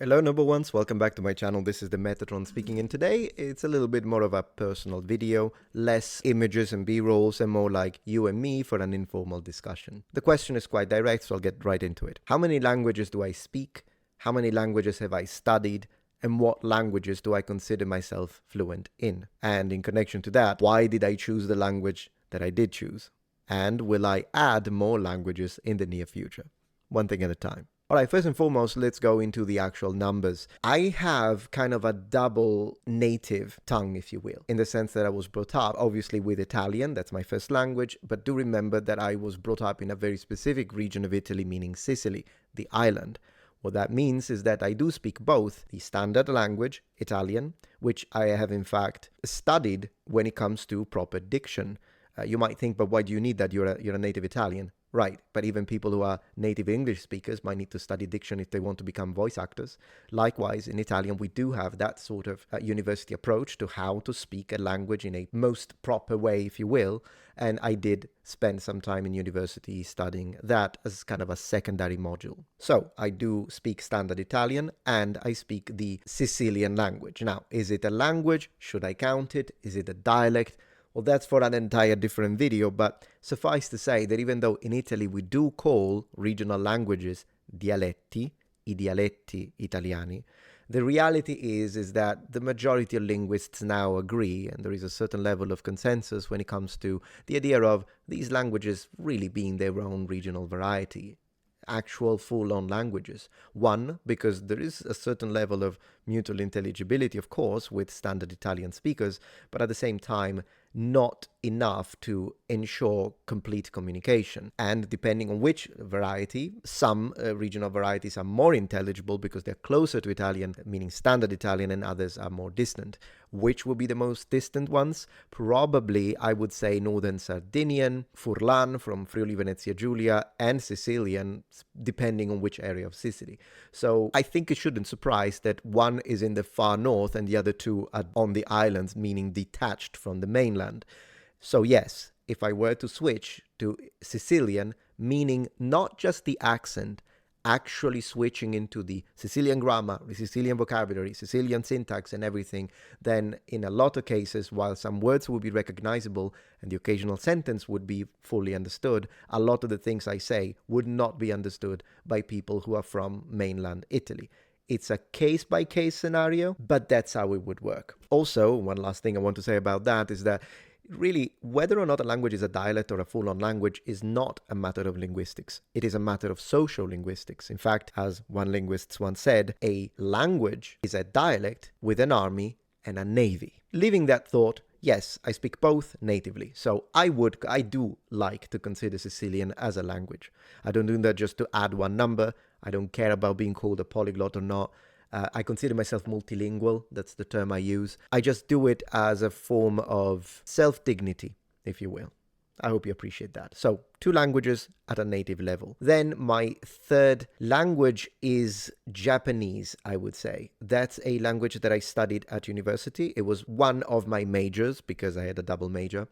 Hello number ones, welcome back to my channel. This is the Metatron speaking, and today it's a little bit more of a personal video, less images and b-rolls and more like you and me for an informal discussion. The question is quite direct, so I'll get right into it. How many languages do I speak? How many languages have I studied? And what languages do I consider myself fluent in? And in connection to that, why did I choose the language that I did choose? And will I add more languages in the near future? One thing at a time. All right, first and foremost, let's go into the actual numbers. I have kind of a double native tongue, if you will, in the sense that I was brought up, obviously, with Italian. That's my first language. But do remember that I was brought up in a very specific region of Italy, meaning Sicily, the island. What that means is that I do speak both the standard language, Italian, which I have in fact studied when it comes to proper diction. You might think, but why do you need that? You're a native Italian. Right, but even people who are native English speakers might need to study diction if they want to become voice actors. Likewise, in Italian, we do have that sort of university approach to how to speak a language in a most proper way, if you will. And I did spend some time in university studying that as kind of a secondary module. So I do speak standard Italian and I speak the Sicilian language. Now, is it a language? Should I count it? Is it a dialect? Well, that's for an entire different video, but suffice to say that even though in Italy we do call regional languages dialetti, I dialetti italiani, the reality is that the majority of linguists now agree, and there is a certain level of consensus when it comes to the idea of these languages really being their own regional variety, actual full-on languages. One, because there is a certain level of mutual intelligibility, of course, with standard Italian speakers, but at the same time, not enough to ensure complete communication. And depending on which variety, some regional varieties are more intelligible because they're closer to Italian, meaning standard Italian, and others are more distant. Which would be the most distant ones? Probably, I would say, Northern Sardinian, Furlan from Friuli Venezia Giulia, and Sicilian, depending on which area of Sicily. So I think it shouldn't surprise that one is in the far north and the other two are on the islands, meaning detached from the mainland. So yes, if I were to switch to Sicilian, meaning not just the accent, actually switching into the Sicilian grammar, the Sicilian vocabulary, Sicilian syntax and everything, then in a lot of cases, while some words would be recognizable and the occasional sentence would be fully understood, a lot of the things I say would not be understood by people who are from mainland Italy. It's a case-by-case scenario, but that's how it would work. Also, one last thing I want to say about that is that really, whether or not a language is a dialect or a full-on language is not a matter of linguistics. It is a matter of social linguistics. In fact, as one linguist once said, a language is a dialect with an army and a navy. Leaving that thought, yes, I speak both natively. So I do like to consider Sicilian as a language. I don't do that just to add one number. I don't care about being called a polyglot or not. I consider myself multilingual. That's the term I use. I just do it as a form of self-dignity, if you will. I hope you appreciate that. So 2 languages at a native level. Then my third language is Japanese, I would say. That's a language that I studied at university. It was one of my majors because I had a double major.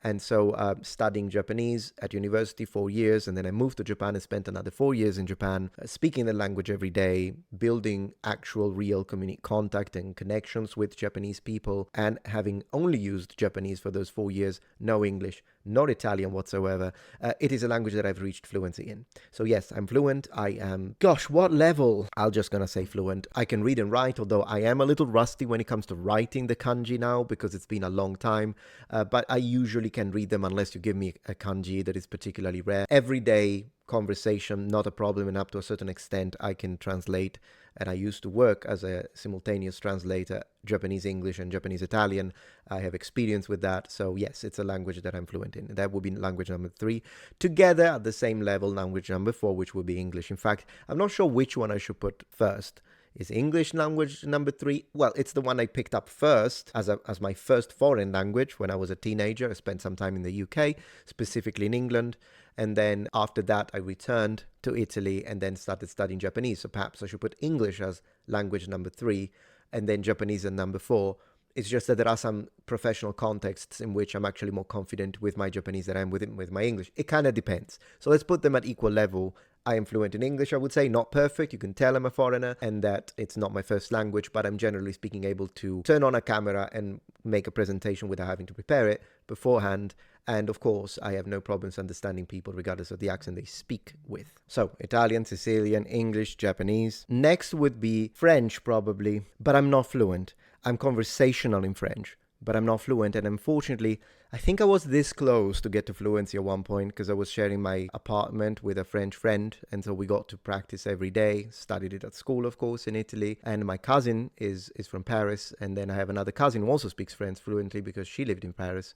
And so studying Japanese at university 4 years, and then I moved to Japan and spent another 4 years in Japan, speaking the language every day, building actual real contact and connections with Japanese people, and having only used Japanese for those 4 years, no English, not Italian whatsoever. It is a language that I've reached fluency in. So yes, I'm fluent. I am, gosh, what level? I'm just gonna say fluent. I can read and write, although I am a little rusty when it comes to writing the kanji now because it's been a long time, but I usually can read them unless you give me a kanji that is particularly rare. Everyday conversation, not a problem, and up to a certain extent I can translate, and I used to work as a simultaneous translator, Japanese English and Japanese Italian. I have experience with that, so yes, it's a language that I'm fluent in. That would be language number 3. Together at the same level, language number 4, which would be English. In fact, I'm not sure which one I should put first. Is English language number 3? Well, it's the one I picked up first as my first foreign language when I was a teenager. I spent some time in the UK, specifically in England. And then after that, I returned to Italy and then started studying Japanese. So perhaps I should put English as language number 3 and then Japanese as number 4. It's just that there are some professional contexts in which I'm actually more confident with my Japanese than I am with my English. It kind of depends. So let's put them at equal level I am fluent in English, I would say, not perfect. You can tell I'm a foreigner and that it's not my first language, but I'm generally speaking able to turn on a camera and make a presentation without having to prepare it beforehand. And of course, I have no problems understanding people regardless of the accent they speak with. So, Italian, Sicilian, English, Japanese. Next would be French, probably, but I'm not fluent. I'm conversational in French, but I'm not fluent. And unfortunately, I think I was this close to get to fluency at one point because I was sharing my apartment with a French friend. And so we got to practice every day, studied it at school, of course, in Italy. And my cousin is from Paris. And then I have another cousin who also speaks French fluently because she lived in Paris,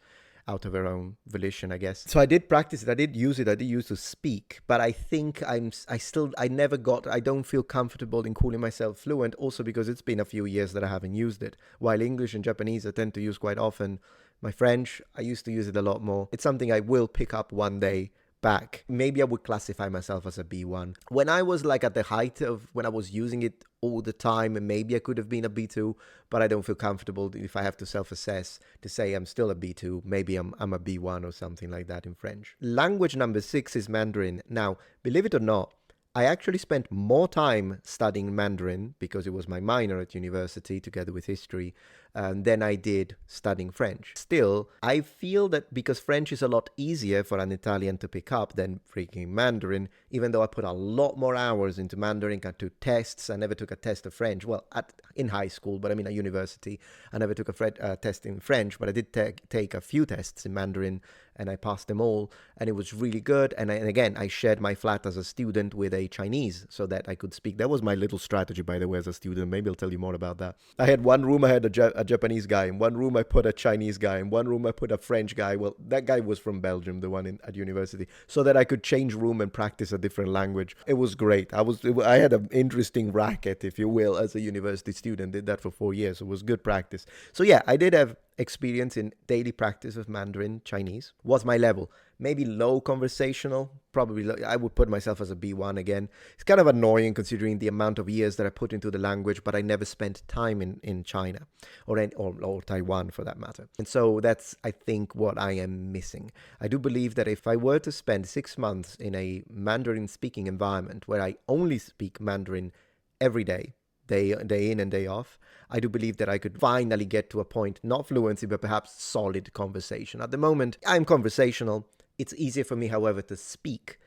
out of her own volition, I guess. So I did practice it. I did use it. I did use to speak, but I think I don't feel comfortable in calling myself fluent, also because it's been a few years that I haven't used it. While English and Japanese I tend to use quite often, my French, I used to use it a lot more. It's something I will pick up one day back. Maybe I would classify myself as a B1. When I was like at the height of when I was using it all the time, and maybe I could have been a B2, but I don't feel comfortable if I have to self-assess to say I'm still a B2. Maybe I'm a B1 or something like that in French. Language number 6 is Mandarin. Now, believe it or not, I actually spent more time studying Mandarin because it was my minor at university together with history than I did studying French. Still, I feel that because French is a lot easier for an Italian to pick up than freaking Mandarin, even though I put a lot more hours into Mandarin, I took tests. I never took a test of French. Well, in high school, but I mean at university, I never took a test in French, but I did take a few tests in Mandarin and I passed them all, and it was really good. And again, I shared my flat as a student with a Chinese so that I could speak. That was my little strategy, by the way, as a student. Maybe I'll tell you more about that. I had one room, I had a Japanese guy. In one room, I put a Chinese guy. In one room, I put a French guy. Well, that guy was from Belgium, the one at university, so that I could change room and practice a different language. It was great. I had an interesting racket, if you will, as a university student. Did that for 4 years. It was good practice. So yeah, I did have experience in daily practice of Mandarin Chinese. What's my level? Maybe low conversational, probably low. I would put myself as a B1 again. It's kind of annoying considering the amount of years that I put into the language, but I never spent time in China or Taiwan for that matter. And so that's, I think, what I am missing. I do believe that if I were to spend 6 months in a Mandarin speaking environment where I only speak Mandarin every day in and day off, I do believe that I could finally get to a point, not fluency, but perhaps solid conversation. At the moment, I'm conversational. It's easier for me, however, to speak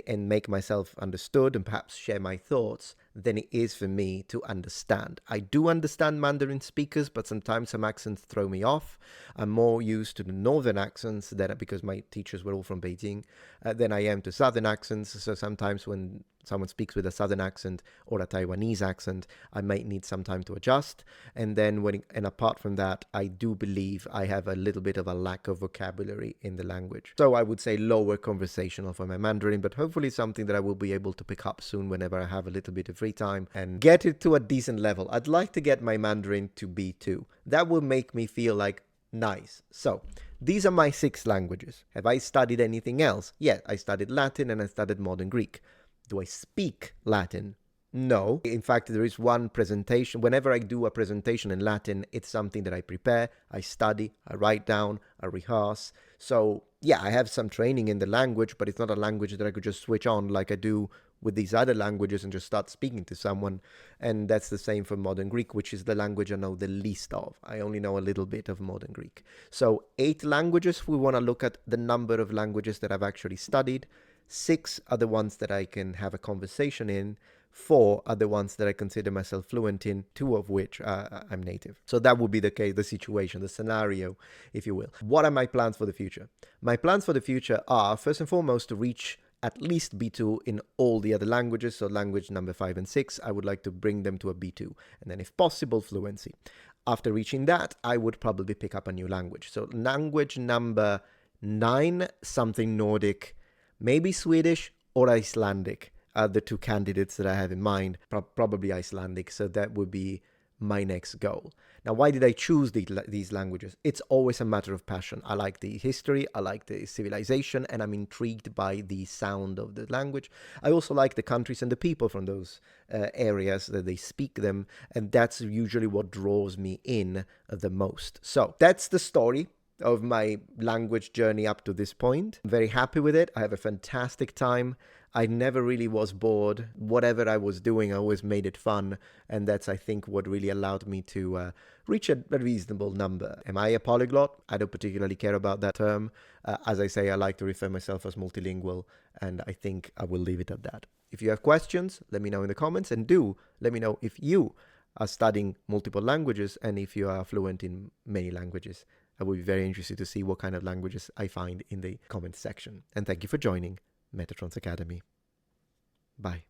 and make myself understood and perhaps share my thoughts than it is for me to understand. I do understand Mandarin speakers, but sometimes some accents throw me off. I'm more used to the northern accents because my teachers were all from Beijing than I am to southern accents. So sometimes when someone speaks with a southern accent or a Taiwanese accent, I might need some time to adjust. And then apart from that, I do believe I have a little bit of a lack of vocabulary in the language. So I would say lower conversational for my Mandarin, but hopefully something that I will be able to pick up soon whenever I have a little bit of free time and get it to a decent level. I'd like to get my Mandarin to B2. That will make me feel like nice. So these are my 6 languages. Have I studied anything else? Yeah, I studied Latin and I studied modern Greek. Do I speak Latin? No. In fact, there is one presentation. Whenever I do a presentation in Latin, it's something that I prepare, I study, I write down, I rehearse. So yeah, I have some training in the language, but it's not a language that I could just switch on like I do with these other languages and just start speaking to someone. And that's the same for modern Greek, which is the language I know the least of. I only know a little bit of modern Greek. So 8 languages, we want to look at the number of languages that I've actually studied. 6 are the ones that I can have a conversation in. 4 are the ones that I consider myself fluent in, 2 of which I'm native. So that would be the case, the situation, the scenario, if you will. What are my plans for the future? My plans for the future are, first and foremost, to reach at least B2 in all the other languages. So language number 5 and 6, I would like to bring them to a B2. And then if possible, fluency. After reaching that, I would probably pick up a new language. So language number 9, something Nordic, maybe Swedish or Icelandic are the 2 candidates that I have in mind, probably Icelandic. So that would be my next goal. Now, why did I choose these languages? It's always a matter of passion. I like the history, I like the civilization, and I'm intrigued by the sound of the language. I also like the countries and the people from those areas that they speak them, and that's usually what draws me in the most. So that's the story of my language journey up to this point. I'm very happy with it. I have a fantastic time. I never really was bored. Whatever I was doing, I always made it fun. And that's, I think, what really allowed me to reach a reasonable number. Am I a polyglot? I don't particularly care about that term. As I say, I like to refer myself as multilingual, and I think I will leave it at that. If you have questions, let me know in the comments, and do let me know if you are studying multiple languages and if you are fluent in many languages. I would be very interested to see what kind of languages I find in the comments section. And thank you for joining Metatron's Academy. Bye.